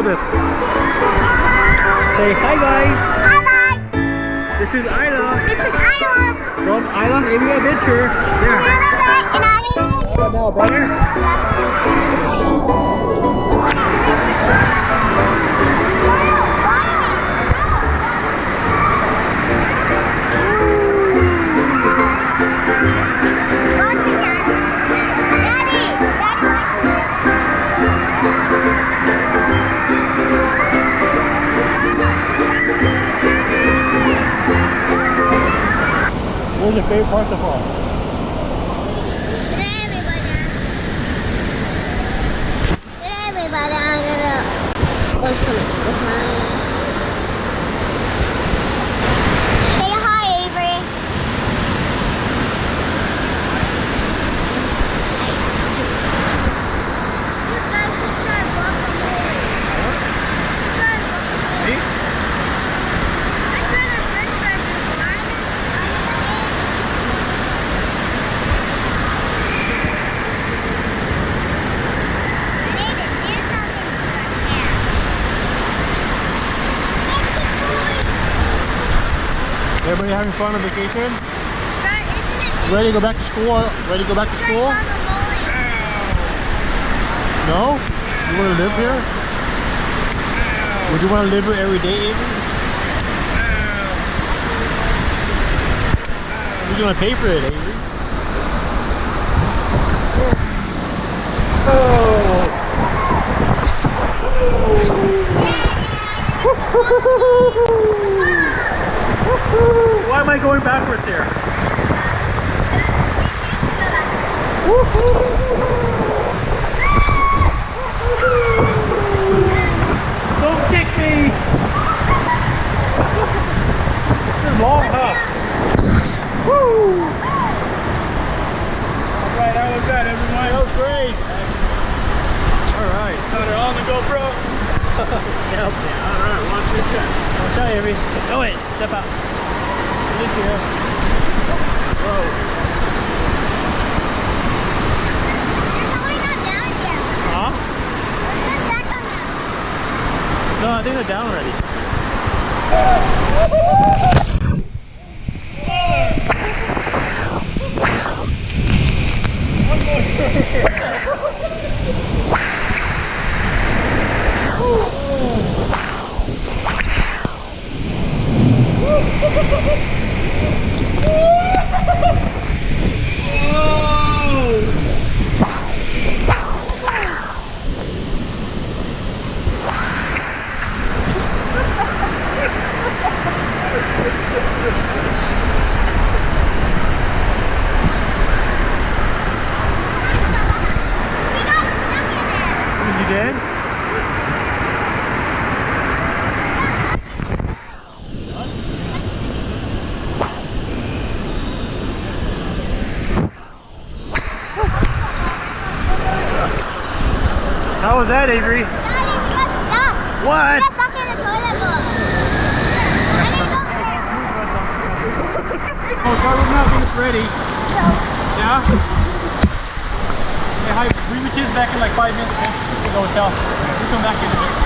hold this. Say hi guys. Hi guys. This is Isla. This is Iowa. From Isla Amy Adventure. There. Oh, now better? What's your favorite part so far? Today everybody, I'm gonna go swimming with my... Say hi, Avery. You guys should try guacamole. Try guacamole. Me? I tried a french fry before. Everybody having fun on vacation? Ready to go back to school? Ready to go back to school? No? You want to live here? Would you want to live here every day, Avery? Who's going to pay for it, Avery? Why am I going backwards here? Don't kick me! This is long, huh? Woo! Alright, how was that, everyone? That was great! Alright, got it on the GoPro. Yep. Alright, watch your step. I'll tell you, Avery. Go ahead, step out. Thank you. Whoa. You're probably not down yet. Huh? Let's check on them. No, I think they're down already. You did? How was that, Avery? Daddy, we got stuck. What? We got stuck in the toilet bowl. I didn't go there. Oh, car room now, I think it's ready. Yeah? Hey, hi, bring your kids back in like 5 minutes, okay? To the hotel. We'll come back in a minute.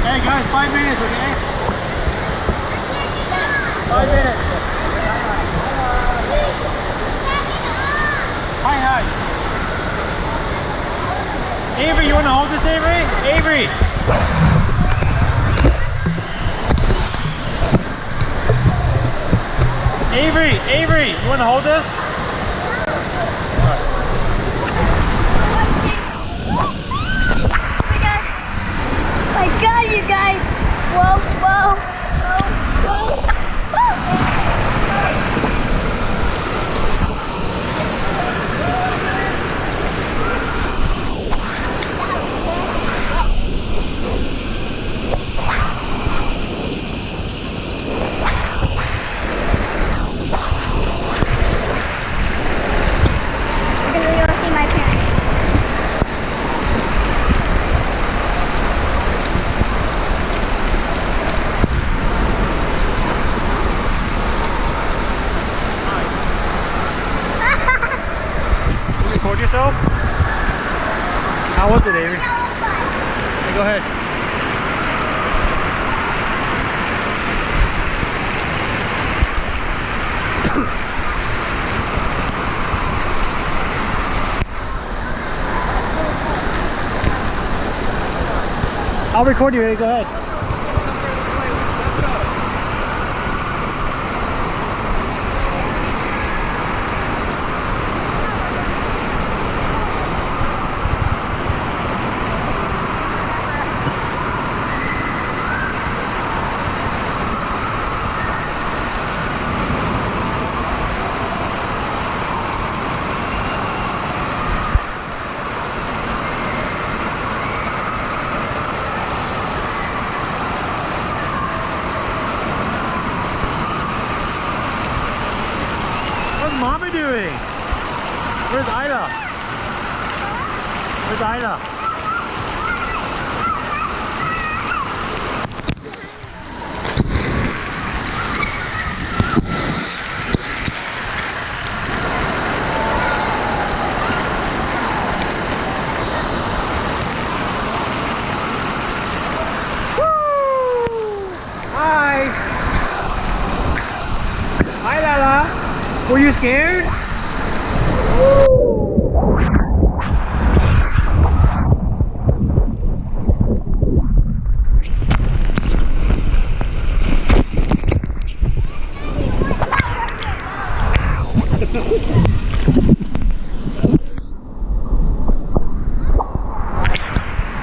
Hey guys, 5 minutes, okay? 5 minutes. Hi, hi. Avery, you want to hold this, Avery? Avery! Avery, you want to hold this? My God, you guys! Whoa, whoa, whoa, whoa! We're gonna go see my parents. Record yourself? How was it, Avery? Hey, go ahead. I'll record you, go ahead. What's Mama doing? Where's Isla? Where's Isla? Woo! Hi! Hi, Lala! Were you scared?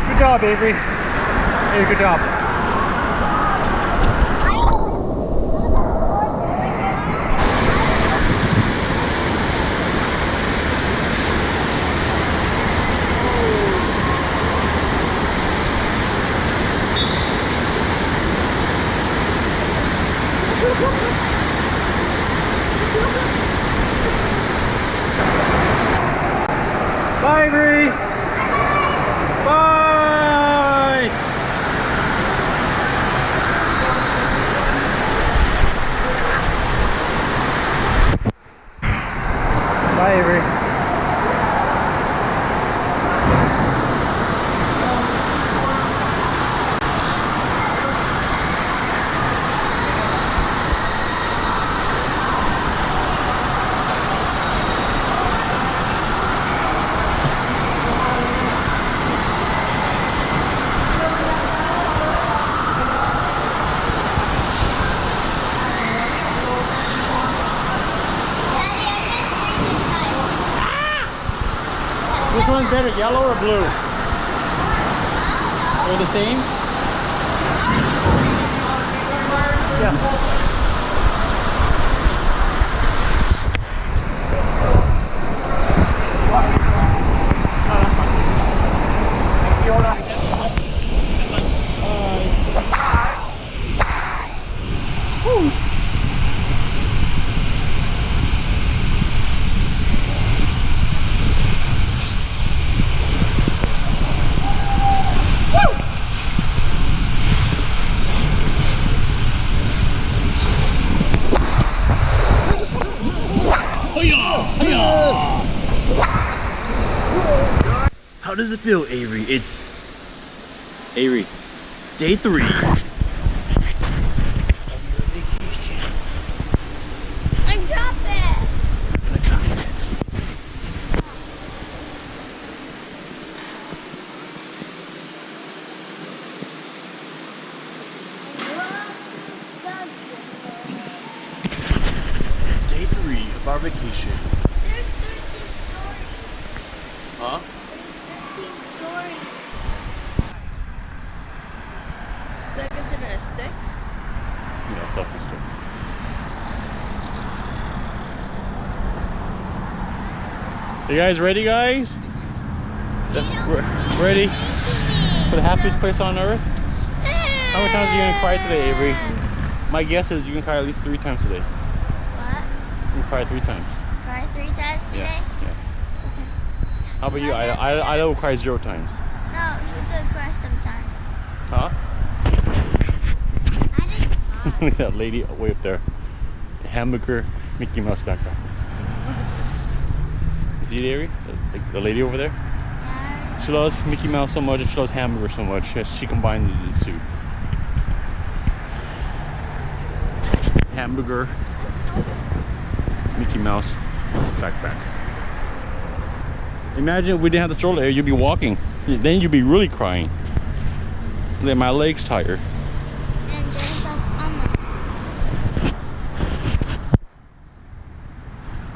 Good job, Avery. Hey, good job. Bye, Avery. Bye. Bye, Avery. Which one's better, yellow or blue? They're the same? Yes. How does it feel, Avery? It's Avery, day 3 of your vacation. I dropped it. I'm gonna find it. Day 3 of our vacation. There's 13 stories. Huh? 13 stories. Is that considered a stick? Yeah, self-destruct. You guys ready, guys? Ready for the happiest place on earth? How many times are you gonna cry today, Avery? My guess is you can cry at least 3 times today. What? You can cry 3 times. Cry 3 times today? Yeah. How about you? I will cry 0 times. No, she could cry sometimes. Huh? I didn't cry. That lady way up there. Hamburger Mickey Mouse background. You see it, Avery? The lady over there? Yeah. She loves Mickey Mouse so much and she loves hamburger so much. She combined the two. Hamburger Mickey Mouse backpack. Imagine if we didn't have the stroller here, you'd be walking. Then you'd be really crying. Then my legs tired. And there's some mama.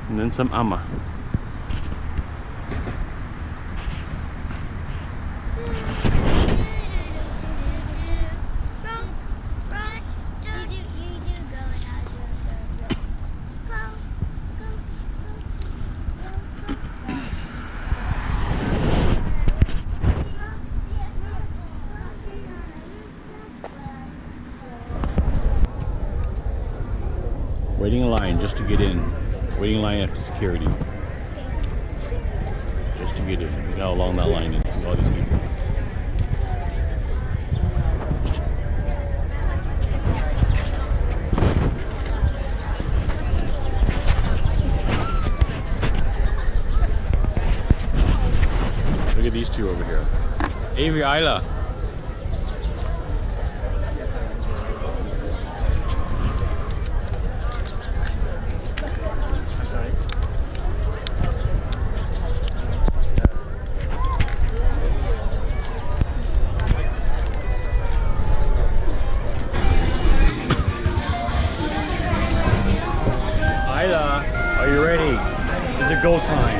And then some ama. Waiting in line just to get in. Waiting in line after security. Just to get in. Look how long that line is. See all these people. Look at these two over here. Avery, Isla. Are you ready? Is it go time?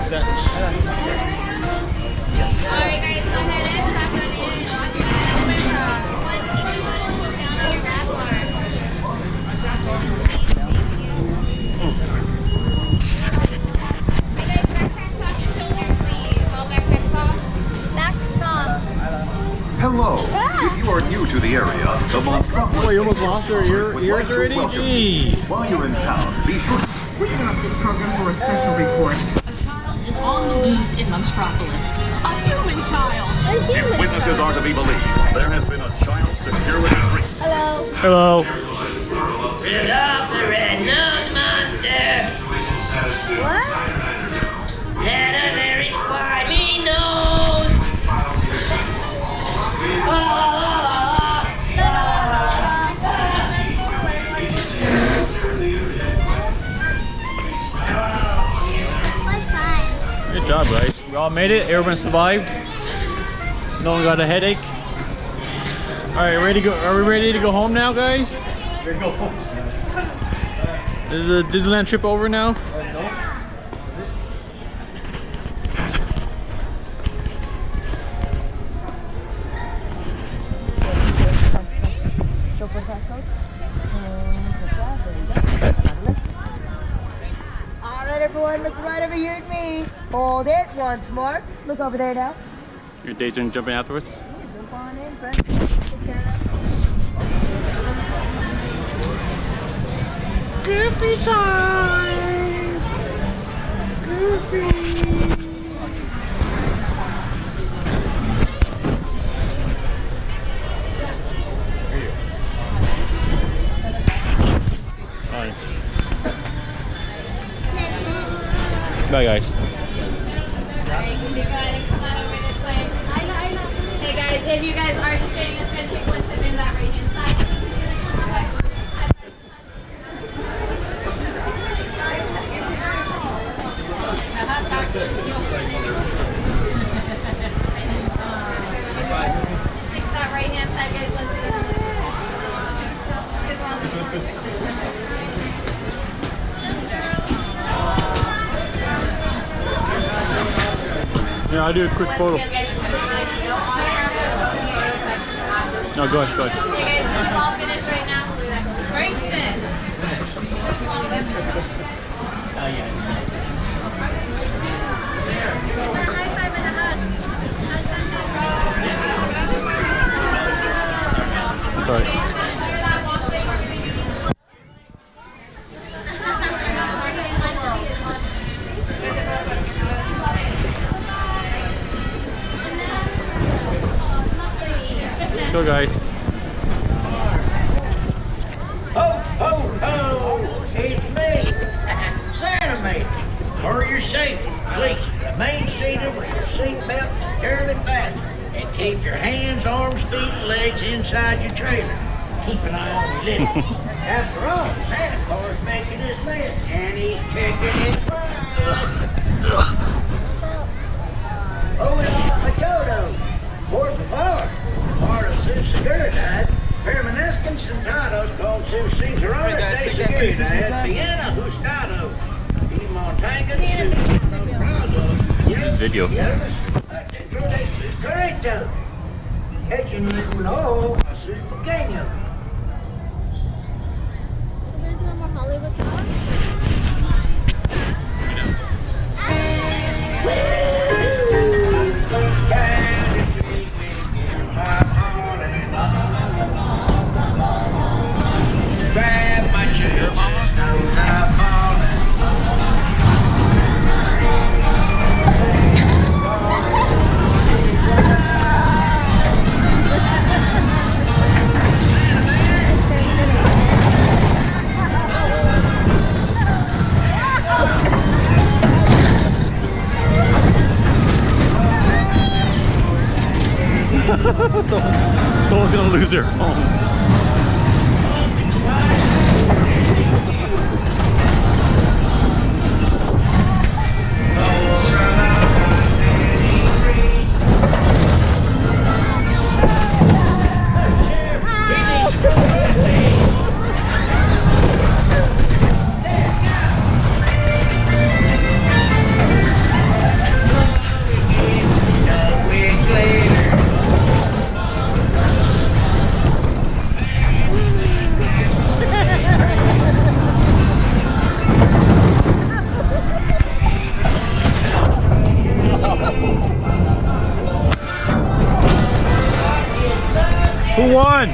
Is that? Yes. Alright guys, go ahead and tap on it. On your down on your grab bar. Hey guys, backpacks off your shoulders, please. All backpacks off. Back off. Hello. If you are new to the area, the Monstropolis. Oh, you almost lost your ears already? Jeez. While you're in town, be sure. We interrupt this program for a special report. A child is on the loose in Monstropolis. A human child. If witnesses are to be believed, there has been a child security breach. Hello. Hello. Rid off the red-nosed monster. What? Had a very slimy nose. Was fine. Good job, guys. We all made it. Everyone survived. No one got a headache. All right, ready to go? Are we ready to go home now, guys? Ready to go home. Is the Disneyland trip over now? Alright everyone, look right over here at me. Hold it once more. Look over there now. Your days are jumping afterwards. Jump on in, friend. Take care of that. Goofy time! Goofy! Bye. Bye, guys. Alright, you can go ahead and come on over this way. Hey guys, if you guys are just joining us, gonna take one step into that right hand side. Stick to that right hand side, guys. Let's see. Yeah, I'll do a quick photo. No autographs or photo sessions at this No, go ahead, go ahead. Okay, guys, this is all finished right now. Braxton. That's all right. Go, guys. Ho, ho, ho! It's me, Santa mate. For your safety, please remain seated with your seatbelt securely fastened and keep your hands, arms, feet, and legs inside your trailer. keep an eye on the living. After all, Santa Claus making his list, and he's checking his file. Oh, yeah, a Toto. Por favor. Part of Sus Seguridad. Permanezcan sentados con sus cinturones de seguridad. Vienna Gustado. Y mantengan sus manos brazos. This video. Dentro de sus carretas. Échenle un ojo a sus pequeños. So there's no more Hollywood talk? Someone's gonna lose their phone. Who won?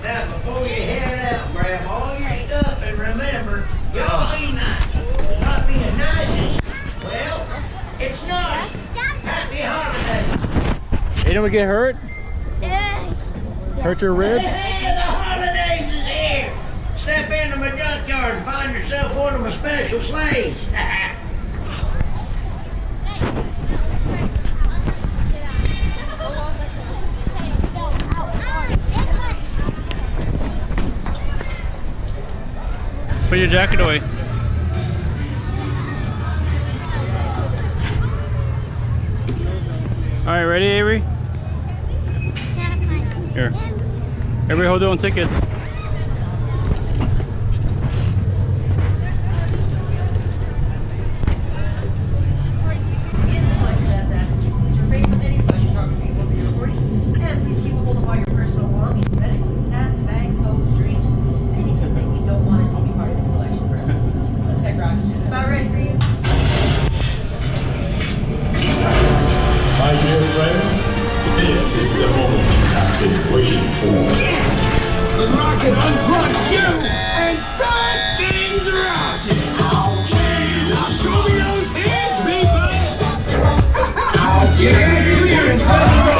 Now, before you head out, grab all your stuff and remember, y'all be nice. Not being nice is, well, it's not. Happy holidays. You didn't get hurt? Hurt your ribs? Hey, the holidays is here. Step into my junkyard and find yourself one of my special sleighs. Put your jacket away. Alright, ready, Avery? Here. Everybody hold their own tickets. My dear friends, this is the moment you have been waiting for. The rocket uncrunch you and start things rocking. Okay, now show me those hands, people. Yeah, clearance, let's go.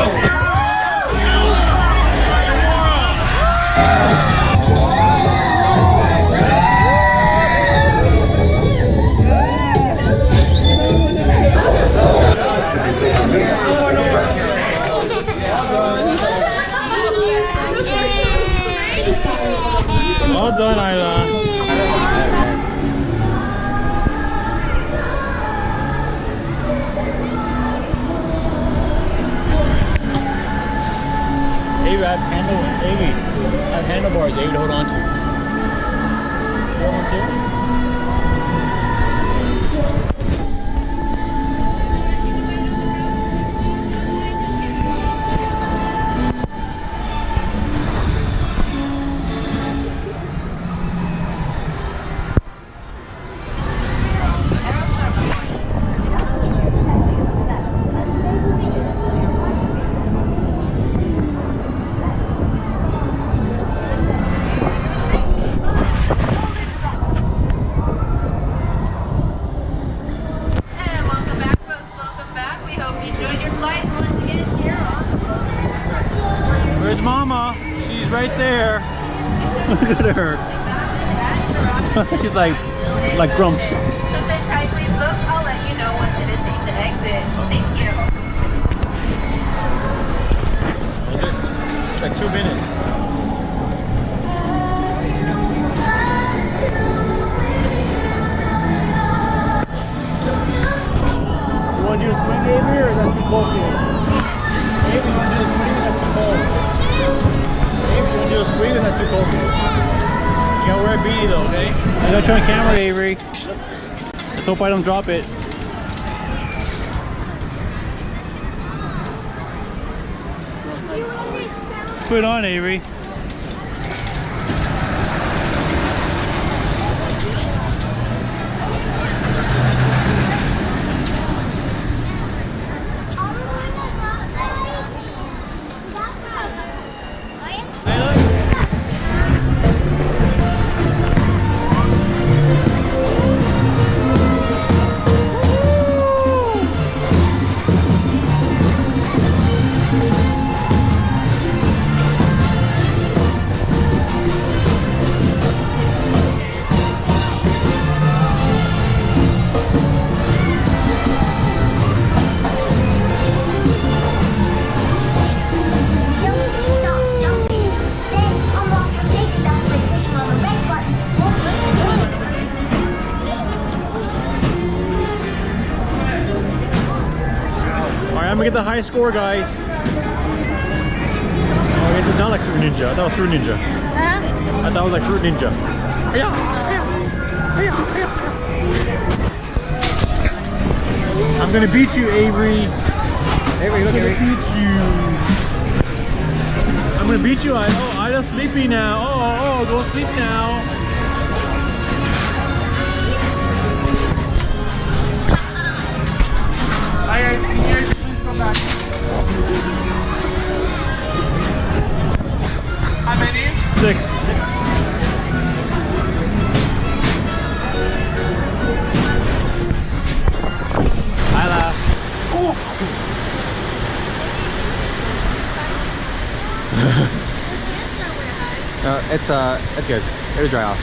Well done, Isla. Avery, I have handlebars, Avery, to hold on to. You hold on to? Where's Mama? She's right there. Look at her. She's like Grumps. do a swing, Avery, or is that too cold for you? Avery, you want to do a swing, or is that too cold? Avery, you want to do a swing, or is that too cold for you? You gotta wear a beanie though, okay? I gotta show on camera, Avery. Let's hope I don't drop it. Let's put it on, Avery. I'm gonna get the high score, guys. Oh, it's not like Fruit Ninja. I thought it was Fruit Ninja. I thought it was like Fruit Ninja. I'm gonna beat you, Avery. Avery, look at me. Beat you. I'm gonna beat you. Ida's sleepy now. Oh, go sleep now. Hi guys, can you guys please go back? How many? 6. Hyla. It's good. It'll dry off.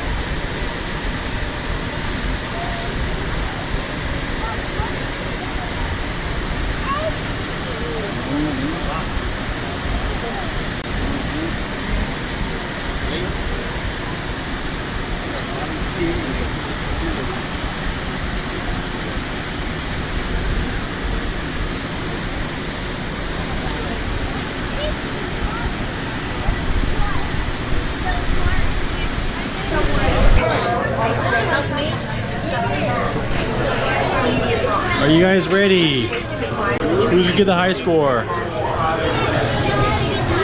Are you guys ready? Who's gonna get the high score?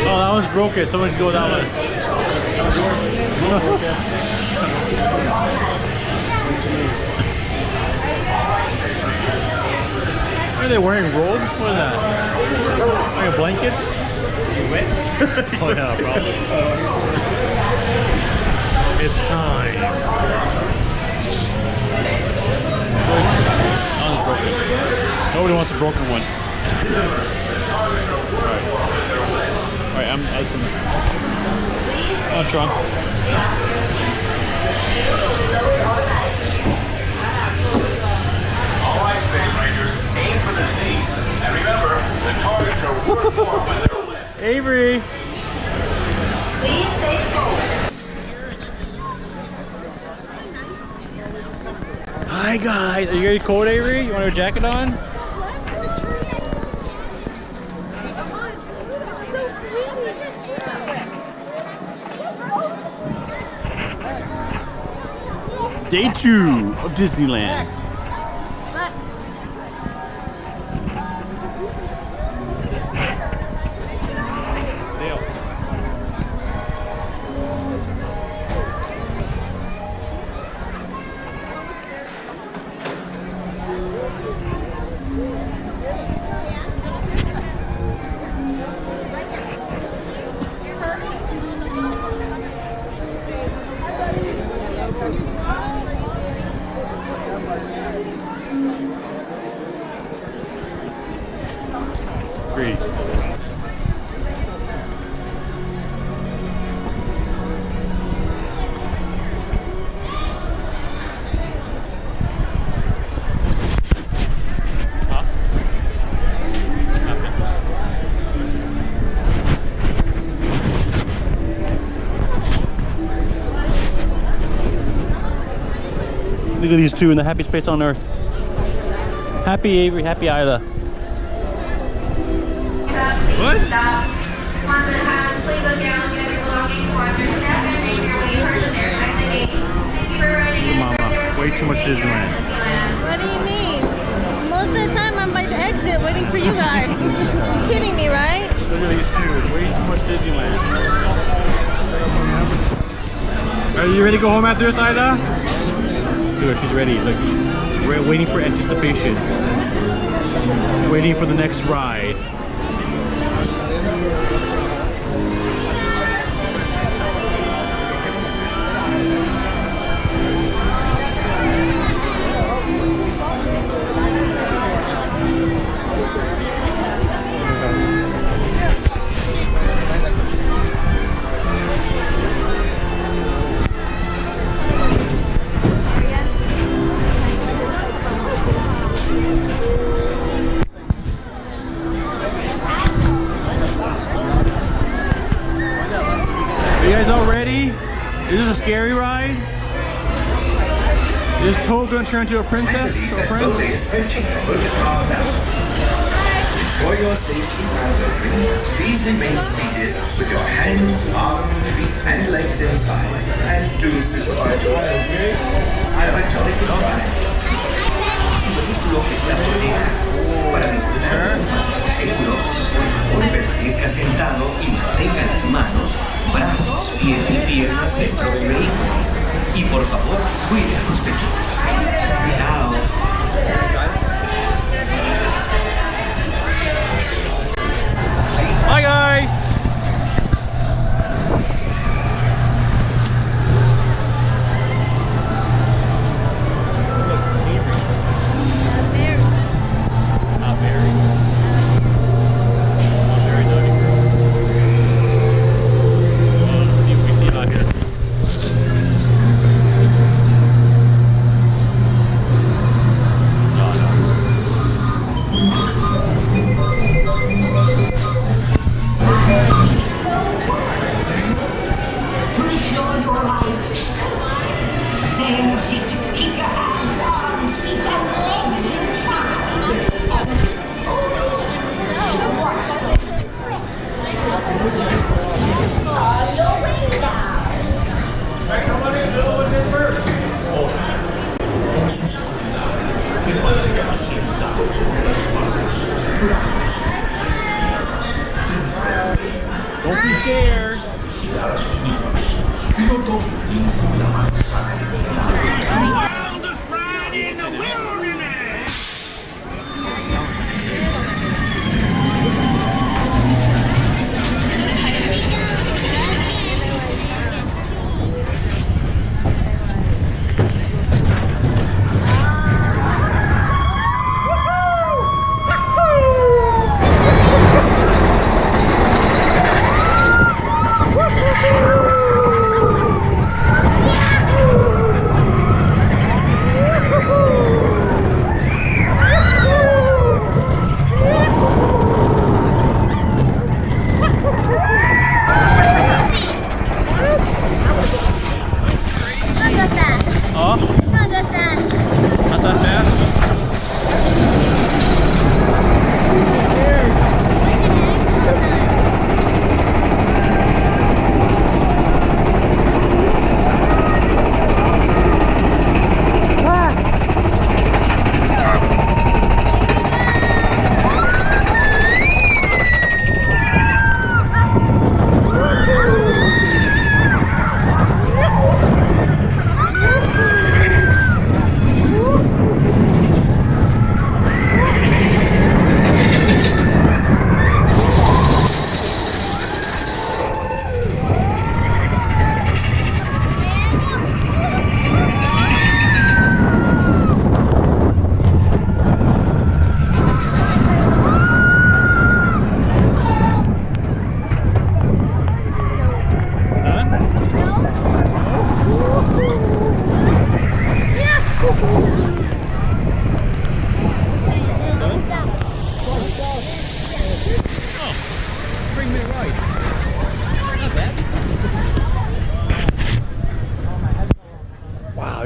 Oh, that one's broken. Someone can go with that one. Are they wearing robes? What is that? Like a blanket? You wet? Oh yeah, probably. It's time. That one's broken. Nobody wants a broken one. Alright, I'm icing it. Oh, Trump. Alright, Space Rangers, aim for the Z's. And remember, the targets are worth more when they're lit. Avery! Please face forward. Hi guys! Are you guys cold, Avery? You want your jacket on? Day 2 of Disneyland. Great. Look at these two in the happiest place on earth. Happy Avery, happy Isla. What? Mama, way too much Disneyland. What do you mean? Most of the time I'm by the exit waiting for you guys. You're kidding me, right? Look at these two, way too much Disneyland. Are you ready to go home after this, Ida? Look, she's ready. Look, we're waiting for anticipation. Waiting for the next ride. Are you guys all ready? Is this a scary ride? Is Toad gonna turn into a princess or prince? For your safety while entering, please remain seated with your hands, arms, feet, and legs inside, and do supervise your children. Have a jolly good ride. Su vehículo está por llegar. Para disfrutar más seguro, por favor permanezca sentado y mantenga las manos, brazos, pies y piernas dentro del vehículo. Y por favor, cuide a los pequeños. Chao. Bye guys! Not very. Not very naughty girl. Well, let's see what we see out here. Oh no. To ensure your life stay in your seat. Keep your hands, arms, feet, and legs inside. Watch this. On your way down. Con su seguridad, permanezcan sentados sobre las manos, brazos, pies y piernas. Don't be scared. Vigilar a sus niños. No tomen ninguna manzana envenenada. Wildest ride in the wilderness!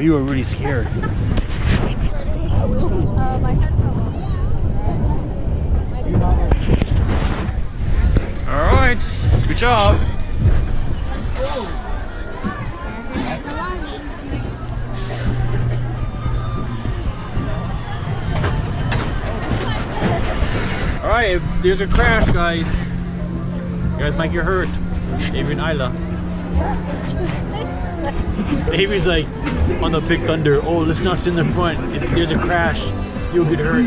You were really scared. My head fell off. job. Alright, there's a crash, guys. You guys might get hurt. Avery and Isla. Avery's like on the Big Thunder. Oh, let's not sit in the front. If there's a crash, you'll get hurt.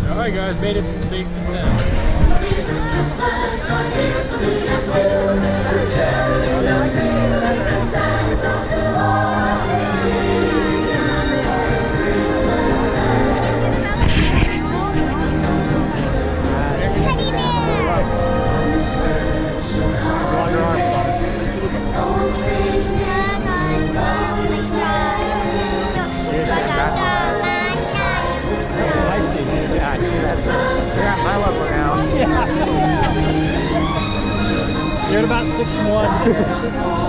Alright guys, made it safe and sound. You're at about 6'1".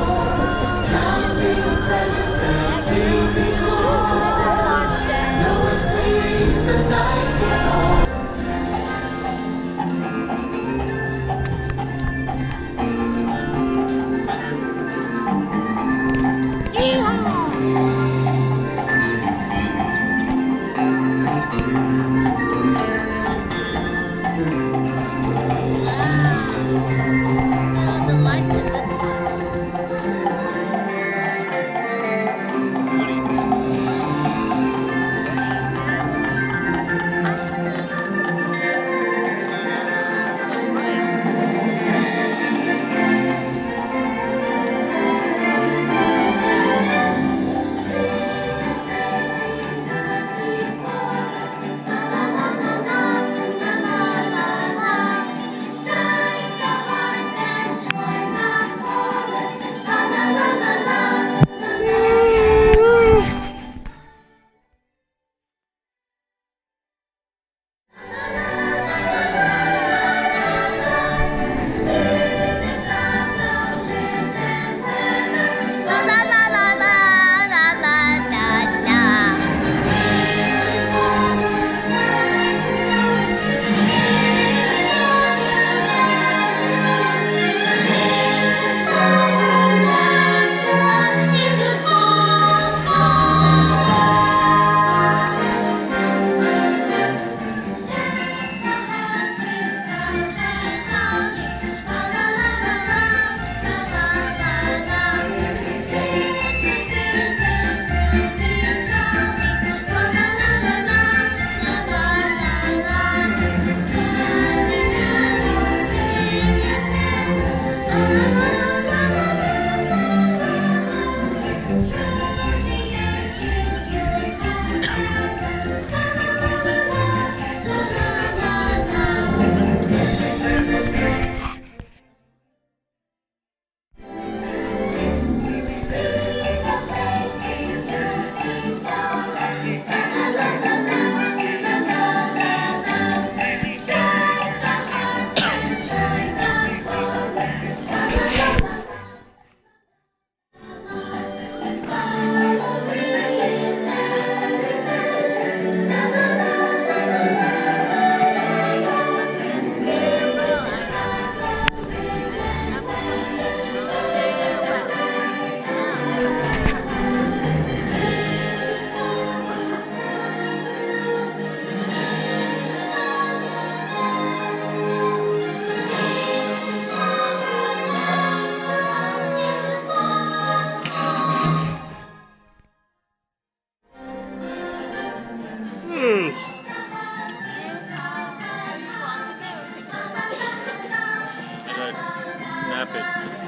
Nap it.